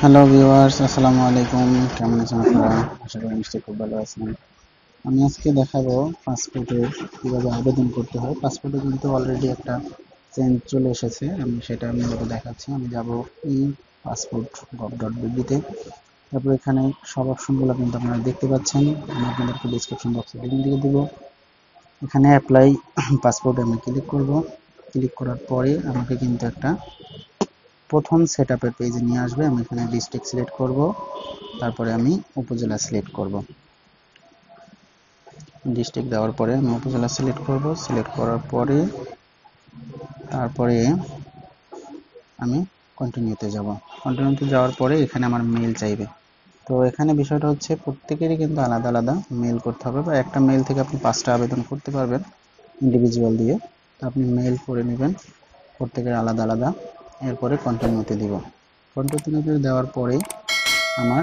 Hello viewers, আসসালামু আলাইকুম। কেমন আছেন আপনারা? আশা করি নিশ্চয়ই খুব ভালো আছেন। আমি আজকে দেখাবো পাসপোর্টের কিভাবে আবেদন করতে হয়। পাসপোর্টে কিন্তু অলরেডি একটা চেঞ্জ চলে এসেছে, আমি সেটা মূলত দেখাচ্ছি। আমি যাব passport.gov.bb-তে। তারপর এখানে সব অপশনগুলো কিন্তু আপনারা দেখতে পাচ্ছেন। আমি আপনাদেরকে ডিসক্রিপশন বক্সে লিংক দিয়ে দিব। এখানে অ্যাপ্লাই পাসপোর্টে আমি ক্লিক করব। ক্লিক করার পরে আমাকে কিন্তু একটা প্রথম সেটআপের পেজে নিয়ে আসবে। আমি এখানে ডিস্ট্রিক্ট সিলেক্ট করব, তারপরে আমি উপজেলা সিলেক্ট করব। ডিস্ট্রিক্ট দেওয়ার পরে আমি উপজেলা সিলেক্ট করব। সিলেক্ট করার পরে তারপরে আমি কন্টিনিউতে যাব। কন্টিনিউতে যাওয়ার পরে এখানে আমার মেল চাইবে। তো এখানে বিষয়টা হচ্ছে প্রত্যেকেরই কিন্তু আলাদা আলাদা মেল করতে হবে, বা একটা মেল থেকে আপনি 5টা আবেদন করতে পারবেন ইন্ডিভিজুয়াল দিয়ে। তো আপনি মেল করে নেবেন প্রত্যেকের আলাদা আলাদা। এরপরে কন্টিনিউতে দিব। কন্টিনিউতে দেওয়ার পরে আমার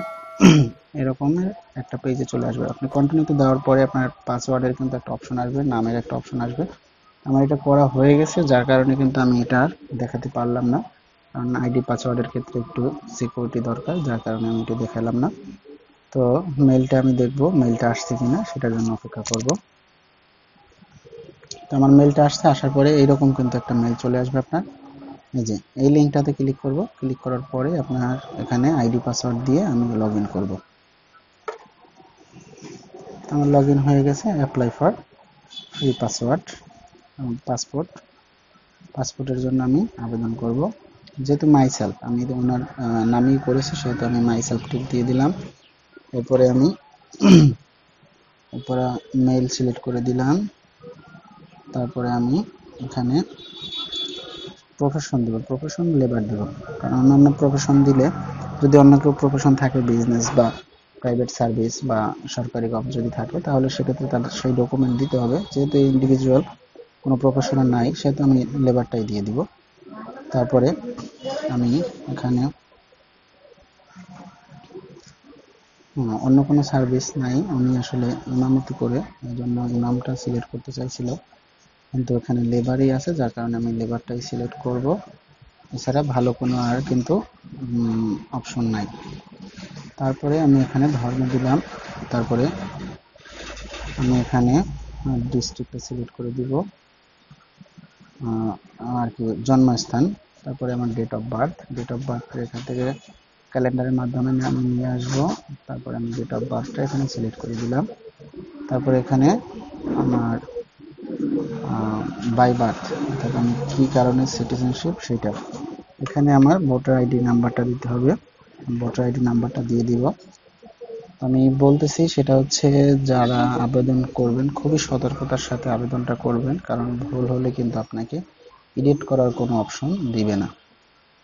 এরকমের একটা পেজে চলে আসবে। আপনি কন্টিনিউতে দেওয়ার পরে আপনার পাসওয়ার্ডের কিন্তু একটা অপশন আসবে, নামের একটা অপশন আসবে। আমার এটা করা হয়ে গেছে, যার কারণে কিন্তু আমি এটা আর দেখাতে পারলাম না, কারণ আইডি পাসওয়ার্ডের ক্ষেত্রে একটু সিকিউরিটি দরকার, যার কারণে আমি এটা দেখালাম না। তো মেলটা আমি দেখব মেলটা আসছে কিনা, সেটার জন্য অপেক্ষা করব। তো আমার মেলটা আসছে, আসার পরে এইরকম কিন্তু একটা মেল চলে আসবে আপনার। এই যে এই লিঙ্কটাতে ক্লিক করব। ক্লিক করার পরে আপনার এখানে আইডি পাসওয়ার্ড দিয়ে আমি লগ ইন করবো। আমার লগ ইন হয়ে গেছে। অ্যাপ্লাই ফর ফ্রি পাসওয়ার্ড পাসপোর্টের জন্য আমি আবেদন করব। যেহেতু মাইসেলফ আমি ওনার নামেই করেছি, সেহেতু আমি মাইসেলফ টিক দিয়ে দিলাম। এরপরে আমি উপরে মেল সিলেক্ট করে দিলাম। তারপরে আমি এখানে প্রফেশন দেব, প্রফেশন লেবার দেব। কারণ অন্যান্য প্রফেশন দিলে, যদি অন্য কেউ প্রফেশন থাকে বিজনেস বা প্রাইভেট সার্ভিস বা সরকারি জব যদি থাকে, তাহলে সেক্ষেত্রে তাদের সেই ডকুমেন্ট দিতে হবে। যেহেতু ইন্ডিভিজুয়াল কোনো প্রফেশনাল নাই, সেহেতু আমি লেবারটাই দিয়ে দিব। তারপরে আমি এখানে অন্য কোনো সার্ভিস নাই, আমি আসলে ইমামতি করে এই জন্য ইমামটা সিলেক্ট করতে চাইছিল, কিন্তু এখানে লেবারই আছে, যার কারণে আমি লেবারটাই সিলেক্ট করব। এছাড়া ভালো কোনো আর কিন্তু অপশন নাই। তারপরে আমি এখানে ধর্ম দিলাম। তারপরে আমি এখানে ডিস্ট্রিক্টটা সিলেক্ট করে দিব, আর কি জন্মস্থান। তারপরে আমার ডেট অফ বার্থ এখান থেকে ক্যালেন্ডারের মাধ্যমে আমি নিয়ে আসবো। তারপরে আমি ডেট অফ বার্থটা এখানে সিলেক্ট করে দিলাম। তারপরে এখানে আমার বাই বার্থ, অর্থাৎ আমি কী কারণে সিটিজেনশিপ সেটা। এখানে আমার ভোটার আইডি নাম্বারটা দিতে হবে। ভোটার আইডি নাম্বারটা দিয়ে দিব। আমি বলতেছি সেটা হচ্ছে, যারা আবেদন করবেন খুবই সতর্কতার সাথে আবেদনটা করবেন, কারণ ভুল হলে কিন্তু আপনাকে এডিট করার কোনো অপশন দিবে না।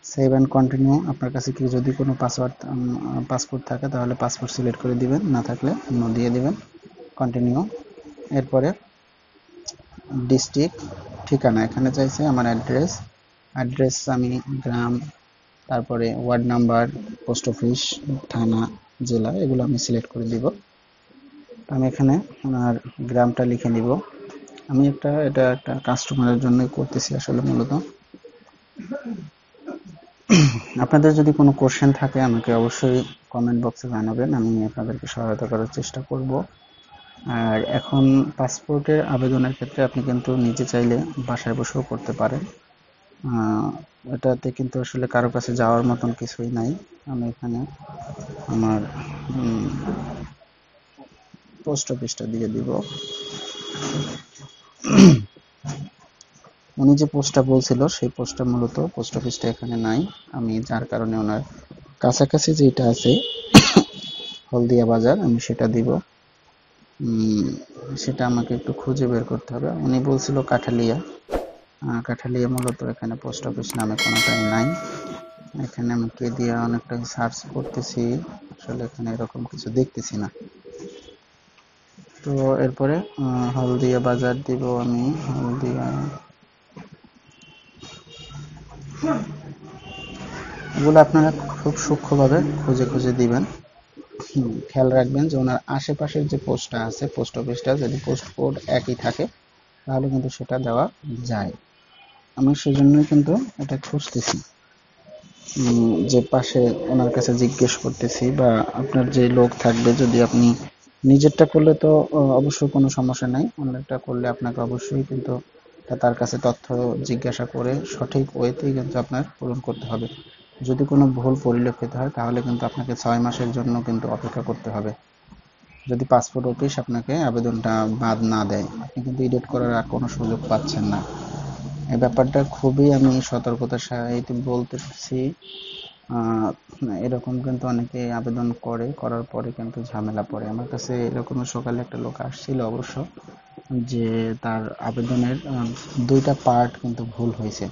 সেভ অ্যান্ড কন্টিনিউ, আপনার কাছে কি যদি কোনো পাসপোর্ট থাকে তাহলে পাসপোর্ট সিলেক্ট করে দিবেন, না থাকলে নো দিয়ে দিবেন। কন্টিনিউ। এরপরে ডিস্ট্রিক্ট, ঠিকানা এখানে চাইছে আমার অ্যাড্রেস আমি গ্রাম, তারপরে ওয়ার্ড নাম্বার, পোস্ট অফিস, থানা, জেলা, এগুলো আমি সিলেক্ট করে দিব। আমি এখানে আমার গ্রামটা লিখে নিব। আমি এটা একটা কাস্টমারের জন্য করতেছি আসলে মূলত। আপনাদের যদি কোনো কোশ্চেন থাকে আমাকে অবশ্যই কমেন্ট বক্সে জানাবেন, আমি আপনাদেরকে সহায়তা করার চেষ্টা করব। আর এখন পাসপোর্টের আবেদনের ক্ষেত্রে আপনি কিন্তু নিজে চাইলে বাসায় বসেও করতে পারেন। এটাতে কিন্তু আসলে কারো কাছে যাওয়ার মতন কিছুই নাই। আমি এখানে আমার পোস্ট অফিসটা দিয়ে দিব। উনি যে পোস্টটা বলছিল সেই পোস্টটা মূলত পোস্ট অফিসটা এখানে নাই, আমি যার কারণে ওনার কাছাকাছি যেটা আছে হলদিয়া বাজার, আমি সেটা দিব। সেটা আমাকে একটু খুঁজে বের করতে হবে। উনি বলছিল কাঠালিয়া, কাঠালিয়া মূলত এখানে পোস্ট অফিস নামে কোনোটাই নাই। এখানে আমি কেদিয়া অনেকটাই সার্চ করতেছি, আসলে এখানে এরকম কিছু দেখতেছি না। তো এরপরে হলদিয়া বাজার দিব আমি। হলদিয়া, এগুলো আপনারা খুব সূক্ষ্মভাবে খুঁজে খুঁজে দিবেন। খেয়াল রাখবেন যে ওনার আশেপাশের যে পোস্টটা আছে, পোস্ট অফিসটা যদি পোস্ট কোড একই থাকে তাহলে কিন্তু সেটা দেওয়া যায়। আমি সেজন্যই কিন্তু এটা খুঁজতেছি। যে পাশে ওনার কাছে জিজ্ঞেস করতেছি, বা আপনার যে লোক থাকবে, যদি আপনি নিজেরটা করলে তো অবশ্যই কোনো সমস্যা নাই, অন্যটা করলে আপনাকে অবশ্যই কিন্তু তার কাছে তথ্য জিজ্ঞাসা করে সঠিক ওয়েতেই কিন্তু আপনার পূরণ করতে হবে। যদি কোনো ভুল পরিলক্ষিত হয় তাহলে কিন্তু আপনাকে 6 মাসের জন্য কিন্তু অপেক্ষা করতে হবে। যদি পাসপোর্ট অফিস আপনাকে আবেদনটা বাদ না দেয়, আপনি কিন্তু এডিট করার আর কোনো সুযোগ পাচ্ছেন না। এই ব্যাপারটা খুবই আমি সতর্কতার সাথে বলতেছি। আহ, এরকম কিন্তু অনেকে আবেদন করে, করার পরে কিন্তু ঝামেলা পড়ে। আমার কাছে এরকম সকালে একটা লোক আসছিল অবশ্য, যে তার আবেদনের 2টা পার্ট কিন্তু ভুল হয়েছে।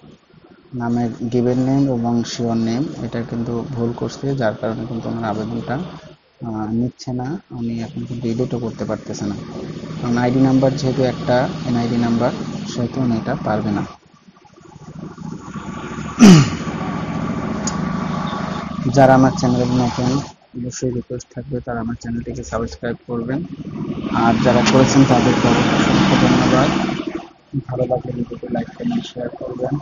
নামের গিভেন নেম এবং শিওর নেম এটা কিন্তু ভুল করছে, যার কারণে কিন্তু আমার আবেদনটা নিচ্ছে না। উনি এখন কিন্তু এডিটও করতে পারতেছে না, কারণ আইডি নাম্বার যেহেতু একটা এনআইডি নাম্বার, সেহেতু উনি এটা পারবে না। যারা আমার চ্যানেলে নতুন, অবশ্যই রিকোয়েস্ট থাকবে তারা আমার চ্যানেলটিকে সাবস্ক্রাইব করবেন, আর যারা করেছেন তাদেরকে অসংখ্য ধন্যবাদ। ভালো লাগলে ভিডিওটি লাইক কমেন্ট শেয়ার করবেন।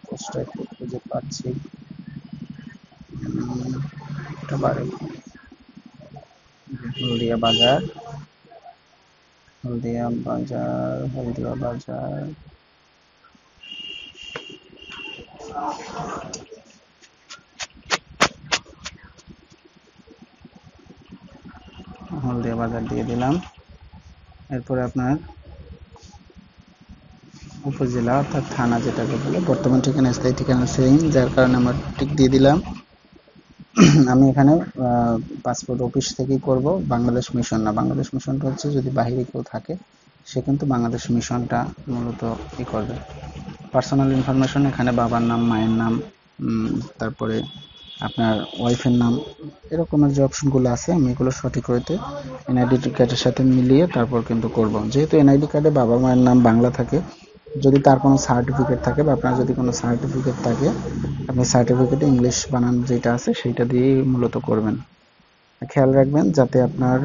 পোস্টটা একটু খুঁজে পাচ্ছি। এটা বাড়ি হলদিয়া বাজার, হলদিয়া বাজার, হলদিয়া বাজার, হলদিয়া বাজার দিয়ে দিলাম। এরপরে আপনার উপজেলা অর্থাৎ থানা যেটাকে বলে, বর্তমান ঠিকানা স্থায়ী ঠিকানা সেম, যার কারণে আমার টিক দিয়ে দিলাম। আমি এখানে পাসপোর্ট অফিস থেকেই করব, বাংলাদেশ মিশন না। বাংলাদেশ মিশনটা হচ্ছে যদি বাইরে কেউ থাকে, সে কিন্তু বাংলাদেশ মিশনটা মূলত ই করবে। পার্সোনাল ইনফরমেশন এখানে বাবার নাম, মায়ের নাম, তারপরে আপনার ওয়াইফের নাম, এরকমের যে অপশনগুলো আছে আমি এগুলো সঠিক হইতে এনআইডি কার্ডের সাথে মিলিয়ে তারপর কিন্তু করব। যেহেতু এনআইডি কার্ডে বাবা মায়ের নাম বাংলা থাকে, যদি তার কোনো সার্টিফিকেট থাকে বা আপনার যদি কোনো সার্টিফিকেট থাকে, আপনি সার্টিফিকেটে ইংলিশ বানান যেটা আছে সেইটা দিয়েই মূলত করবেন। খেয়াল রাখবেন যাতে আপনার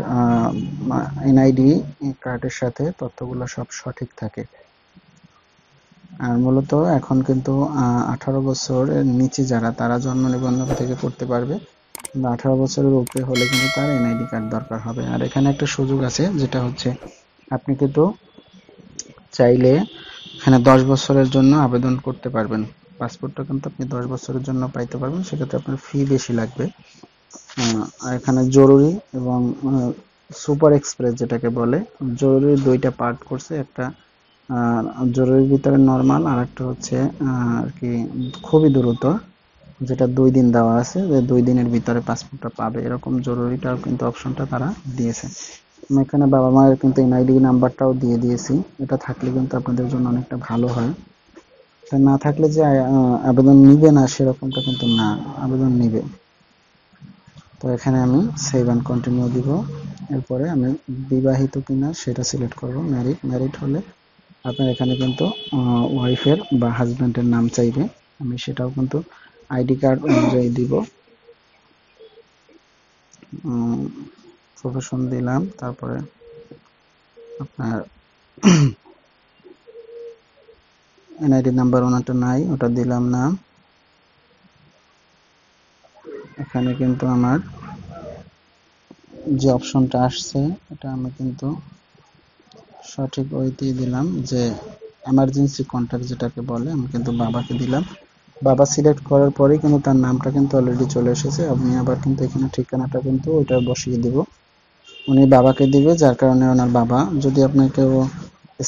এনআইডি কার্ডের সাথে তথ্যগুলো সব সঠিক থাকে। আর মূলত এখন কিন্তু 18 বছরের নিচে যারা, তারা জন্ম নিবন্ধন থেকে করতে পারবে, কিন্তু 18 বছরের উপরে হলে কিন্তু তার এনআইডি কার্ড দরকার হবে। আর এখানে একটা সুযোগ আছে, যেটা হচ্ছে আপনি কিন্তু চাইলে এখানে 10 বছরের জন্য আবেদন করতে পারবেন। পাসপোর্টটা কিন্তু আপনি 10 বছরের জন্য পাইতে পারবেন, সেক্ষেত্রে আপনার ফি বেশি লাগবে। আর এখানে জরুরি এবং সুপার এক্সপ্রেস যেটাকে বলে, জরুরি 2টা পার্ট করছে। একটা জরুরির ভিতরে নরমাল, আর একটা হচ্ছে আর কি খুবই দ্রুত, যেটা 2 দিন দেওয়া আছে, যে 2 দিনের ভিতরে পাসপোর্টটা পাবে, এরকম জরুরিটাও কিন্তু অপশনটা তারা দিয়েছে। আমি এখানে বাবা মায়ের কিন্তু এনআইডি নাম্বারটাও দিয়ে দিয়েছি, এটা থাকলে কিন্তু আপনাদের জন্য অনেকটা ভালো হয়। তা না থাকলে যে আবেদন নিবে না সেরকমটা কিন্তু না, আবেদন নিবে। তো এখানে আমি সেভ অ্যান্ড কন্টিনিউ দিব। এরপরে আমি বিবাহিত কিনা সেটা সিলেক্ট করব। ম্যারিড, ম্যারিড হলে আপনার এখানে কিন্তু ওয়াইফের বা হাজব্যান্ডের নাম চাইবে, আমি সেটাও কিন্তু আইডি কার্ড অনুযায়ী দিব। প্রফেশন দিলাম, তারপরে আপনার এনআইডি নাম্বার ওনারটা নাই, ওটা দিলাম না। এখানে কিন্তু আমার যে অপশনটা আসছে এটা আমি কিন্তু সঠিক ওইতেই দিলাম, যে এমার্জেন্সি কন্ট্যাক্ট যেটাকে বলে, আমি কিন্তু বাবাকে দিলাম। বাবা সিলেক্ট করার পরে কিন্তু তার নামটা কিন্তু অলরেডি চলে এসেছে। আমি আবার কিন্তু এখানে ঠিকানাটা কিন্তু ওইটা বসিয়ে দিব, উনি বাবাকে দিবে, যার কারণে ওনার বাবা, যদি আপনাকেও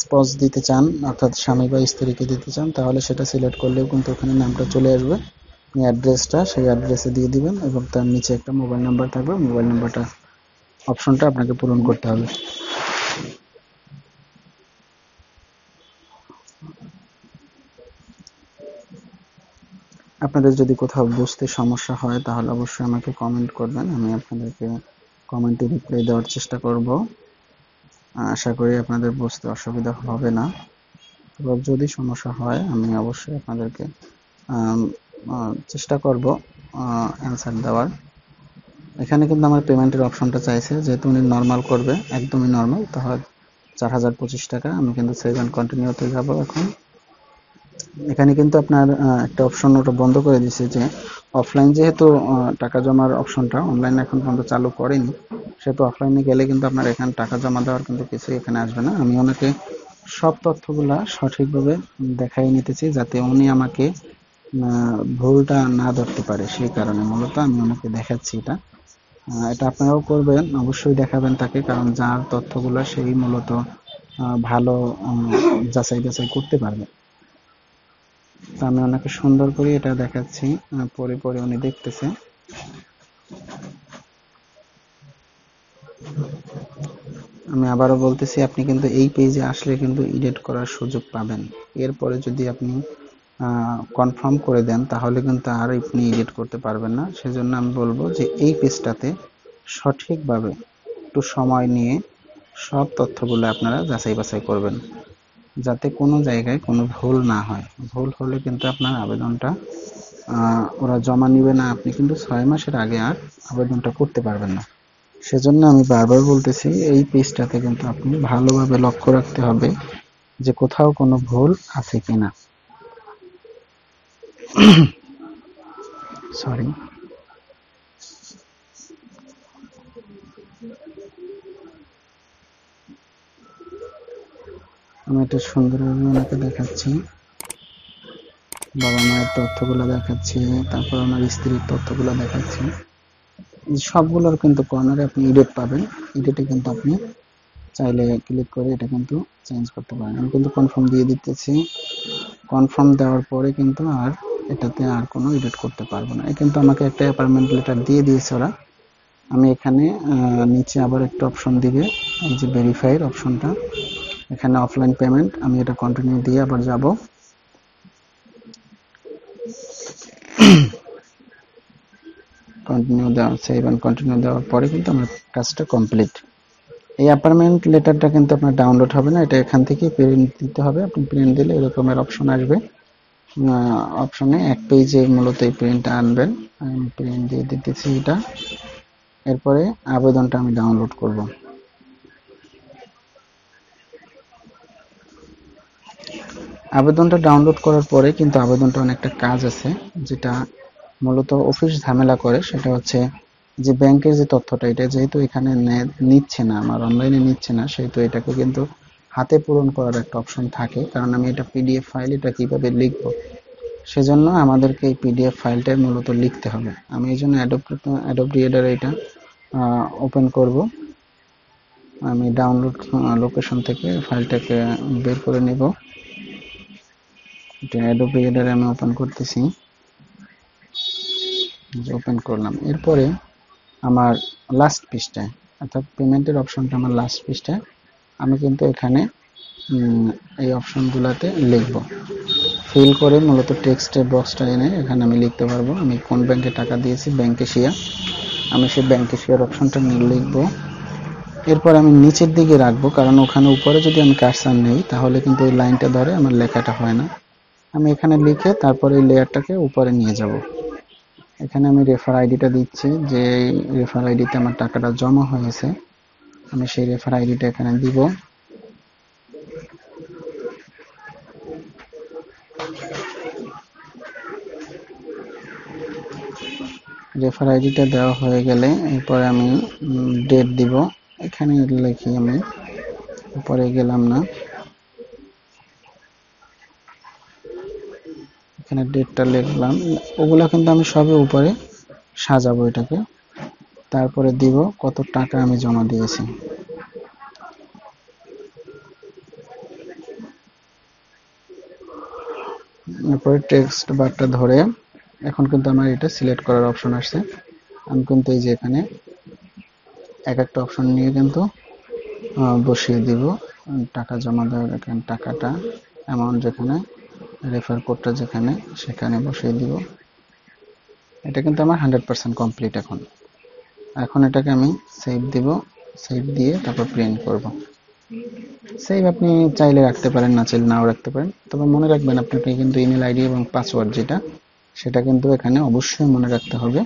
স্পজ দিতে চান অর্থাৎ স্বামী বা স্ত্রীকে দিতে চান, তাহলে সেটা সিলেক্ট করলেও কিন্তু ওখানে নামটা চলে আসবে। আপনি অ্যাড্রেসটা সেই অ্যাড্রেসে দিয়ে দিবেন এবং তার নিচে একটা মোবাইল নাম্বার থাকবে, মোবাইল নাম্বারটা অপশনটা আপনাকে পূরণ করতে হবে। আপনাদের যদি কোথাও বুঝতে সমস্যা হয় তাহলে অবশ্যই আমাকে কমেন্ট করবেন, আমি আপনাদেরকে কমেন্টে রিপ্লাই দেওয়ার চেষ্টা করব। আশা করি আপনাদের বুঝতে অসুবিধা হবে না। এবার যদি সমস্যা হয় আমি অবশ্যই আপনাদেরকে চেষ্টা করব অ্যান্সার দেওয়ার। এখানে কিন্তু আমার পেমেন্টের অপশনটা চাইছে, যেহেতু উনি নর্মাল করবে, একদমই নর্মাল, তাহলে 4025 টাকা। আমি কিন্তু সেভ এন্ড কন্টিনিউতে যাব এখন। এখানে কিন্তু আপনার একটা অপশন ওটা বন্ধ করে দিয়েছে যে অফলাইন, যেহেতু টাকা জমার অপশনটা অনলাইন এখন পর্যন্ত চালু করেনি, সেহেতু অফলাইনে গেলে কিন্তু আপনার এখানে টাকা জমা দেওয়ার কিন্তু কিছু এখানে আসবে না। আমি ওনাকে সব তথ্যগুলা সঠিকভাবে দেখাই নিতেছি যাতে উনি আমাকে ভুলটা না ধরতে পারে, সেই কারণে মূলত আমি ওনাকে দেখাচ্ছি এটা। এটা আপনারাও করবেন, অবশ্যই দেখাবেন তাকে, কারণ যার তথ্যগুলো সেই মূলত ভালো যাচাই বাছাই করতে পারবে। তো আমি ওনাকে সুন্দর করে এটা দেখাচ্ছি, পরে পরে উনি দেখতেছে। আমি আবারও বলতেছি, আপনি কিন্তু এই পেজে আসলে কিন্তু এডিট করার সুযোগ পাবেন। এরপরে যদি আপনি কনফার্ম করে দেন তাহলে কিন্তু আর আপনি এডিট করতে পারবেন না। সেজন্য আমি বলবো যে এই পেজটাতে সঠিকভাবে একটু সময় নিয়ে সব তথ্যগুলো আপনারা যাচাই বাছাই করবেন, যাতে কোনো জায়গায় কোনো ভুল না হয়। ভুল হলে কিন্তু আপনার আবেদনটা ওরা জমা নিবে না, আপনি কিন্তু 6 মাসের আগে আর আবেদনটা করতে পারবেন না। সেজন্য আমি বারবার বলতেছি, এই পেজটাতে কিন্তু আপনি ভালোভাবে লক্ষ্য রাখতে হবে যে কোথাও কোনো ভুল আছে কিনা। সরি। আমি এটা সুন্দরভাবে ওনাকে দেখাচ্ছি, বাবা মায়ের তথ্যগুলো দেখাচ্ছি, তারপর ওনার স্ত্রীর তথ্যগুলো দেখাচ্ছি। সবগুলোর কিন্তু কর্নারে আপনি এডিট পাবেন। এডিটে কিন্তু আপনি চাইলে ক্লিক করে এটা কিন্তু চেঞ্জ করতে পারেন। আমি কিন্তু কনফার্ম দিয়ে দিতেছি। কনফার্ম দেওয়ার পরে কিন্তু আর এটাতে আর কোনো এডিট করতে পারবো না। কিন্তু আমাকে একটা অ্যাপয়েন্টমেন্ট লেটার দিয়ে দিয়েছে ওরা। আমি এখানে নিচে আবার একটা অপশন দিবে, এই যে ভেরিফাইয়ের অপশনটা, এখানে অফলাইন পেমেন্ট, আমি এটা কন্টিনিউ দিয়ে আবার যাব। কন্টিনিউ দেওয়া, সেভ এন্ড কন্টিনিউ দেওয়ার পরে কিন্তু আমার কাজটা কমপ্লিট। এই অ্যাপয়েন্টমেন্ট লেটারটা কিন্তু আপনার ডাউনলোড হবে না, এটা এখান থেকে প্রিন্ট দিতে হবে। আপনি প্রিন্ট দিলে এরকমের অপশন আসবে, অপশনে এক পেজে মূলত এই প্রিন্টটা আনবেন। আমি প্রিন্ট দিয়ে দিতেছি এটা। এরপরে আবেদনটা আমি ডাউনলোড করব। আবেদনটা ডাউনলোড করার পরে কিন্তু আবেদনটা অনেকটা কাজ আছে, যেটা মূলত অফিস ঝামেলা করে, সেটা হচ্ছে যে ব্যাংকের যে তথ্যটা, এটা যেহেতু এখানে নিচ্ছে না, আমার অনলাইনে নিচ্ছে না, সেহেতু এটাকে কিন্তু হাতে পূরণ করার একটা অপশন থাকে। কারণ আমি এটা পিডিএফ ফাইল, এটা কিভাবে লিখবো, সেজন্য আমাদেরকে এই পিডিএফ ফাইলটাই মূলত লিখতে হবে। আমি এই জন্য অ্যাডোব রিডার এটা ওপেন করব। আমি ডাউনলোড লোকেশন থেকে ফাইলটাকে বের করে নেব। এটা অ্যাডোব রিডারে আমি ওপেন করতেছি, ওপেন করলাম। এরপরে আমার লাস্ট পৃষ্ঠায়, অর্থাৎ পেমেন্টের অপশনটা আমার লাস্ট পৃষ্ঠায়, আমি কিন্তু এখানে এই অপশনগুলোতে লিখব। ফিল করে মূলত টেক্সটের বক্সটা এনে এখানে আমি লিখতে পারবো আমি কোন ব্যাংকে টাকা দিয়েছি, ব্যাংক এশিয়া। আমি সেই ব্যাংক এশিয়ার অপশনটা নিয়ে লিখবো। এরপর আমি নিচের দিকে রাখবো, কারণ ওখানে উপরে যদি আমি কার্সার নেই তাহলে কিন্তু এই লাইনটা ধরে আমার লেখাটা হয় না। আমি এখানে লিখে তারপরে এই লেয়ারটাকে উপরে নিয়ে যাব। এখানে আমি রেফার আইডিটা দিচ্ছি, যে রেফার আইডিতে আমার টাকাটা জমা হয়েছে, আমি সেই রেফার আইডিটা এখানে দিব। রেফার আইডিটা দেওয়া হয়ে গেলে এরপরে আমি ডেট দিব, এখানে লিখি, আমি উপরে গেলাম না, এখানে ডেটটা লিখলাম। ওগুলা কিন্তু আমি সবই উপরে সাজাবো এটাকে। তারপরে দিব কত টাকা আমি জমা দিয়েছি। এরপরে টেক্সট বারটা ধরে এখন কিন্তু আমার এটা সিলেক্ট করার অপশন আসছে। আমি কিন্তু এই যে এখানে এক একটা অপশন নিয়ে কিন্তু বসিয়ে দিব টাকা জমা দেওয়ার, এখানে টাকাটা অ্যামাউন্ট যেখানে, রেফার কোডটা যেখানে, সেখানে বসিয়ে দিব। এটা কিন্তু আমার 100% কমপ্লিট। এখন এটাকে আমি সেভ দিব, সেভ দিয়ে তারপর প্রিন্ট করব। সেভ আপনি চাইলে রাখতে পারেন, না চাইলে নাও রাখতে পারেন, তবে মনে রাখবেন আপনাকে কিন্তু ইমেল আইডি এবং পাসওয়ার্ড যেটা, সেটা কিন্তু এখানে অবশ্যই মনে রাখতে হবে,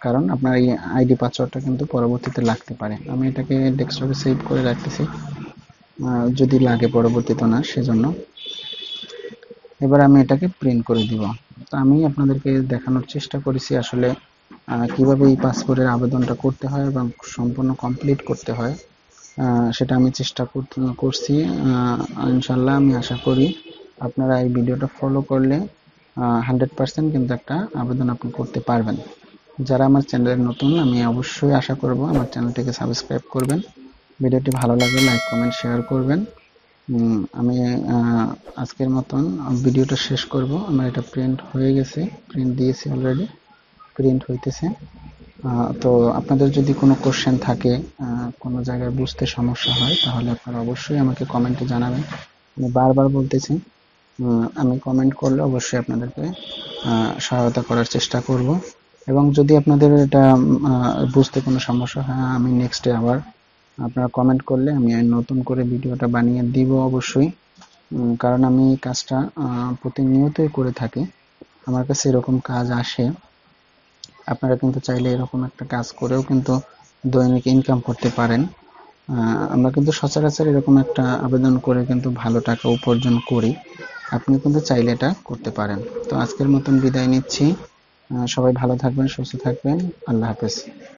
কারণ আপনার এই আইডি পাসওয়ার্ডটা কিন্তু পরবর্তীতে লাগতে পারে। আমি এটাকে ডেস্কটপে সেভ করে রাখতেছি। যদি লাগে পরবর্তীতে না, সেজন্য। এবার আমি এটাকে প্রিন্ট করে দিব। তো আমি আপনাদেরকে দেখানোর চেষ্টা করেছি আসলে কিভাবে এই পাসপোর্টের আবেদনটা করতে হয় এবং সম্পূর্ণ কমপ্লিট করতে হয়, সেটা আমি চেষ্টা করছি। ইনশাল্লাহ আমি আশা করি আপনারা এই ভিডিওটা ফলো করলে 100% কিন্তু একটা আবেদন আপনি করতে পারবেন। যারা আমার চ্যানেলে নতুন, আমি অবশ্যই আশা করব আমার চ্যানেলটিকে সাবস্ক্রাইব করবেন। ভিডিওটি ভালো লাগলে লাইক কমেন্ট শেয়ার করবেন। আমি আজকের মতন ভিডিওটা শেষ করব। আমার এটা প্রিন্ট হয়ে গেছে, প্রিন্ট দিয়েছি অলরেডি, প্রিন্ট হইতেছে। তো আপনাদের যদি কোনো কোশ্চেন থাকে, কোনো জায়গায় বুঝতে সমস্যা হয়, তাহলে আপনারা অবশ্যই আমাকে কমেন্টে জানাবেন। আমি বারবার বলতেছি, আমি কমেন্ট করলে অবশ্যই আপনাদেরকে সহায়তা করার চেষ্টা করব। এবং যদি আপনাদের এটা বুঝতে কোনো সমস্যা হয়, আমি নেক্সটে আবার আপনারা কমেন্ট করলে আমি নতুন করে ভিডিওটা বানিয়ে দিব অবশ্যই। কারণ আমি এই কাজটা প্রতিনিয়তই করে থাকি, আমার কাছে এরকম কাজ আসে। আপনারা কিন্তু চাইলে এরকম একটা কাজ করেও কিন্তু দৈনিক ইনকাম করতে পারেন। আমরা কিন্তু সচরাচর এরকম একটা আবেদন করে কিন্তু ভালো টাকা উপার্জন করি। আপনি কিন্তু চাইলে এটা করতে পারেন। তো আজকের মতন বিদায় নিচ্ছি। সবাই ভালো থাকবেন, সুস্থ থাকবেন। আল্লাহ হাফেজ।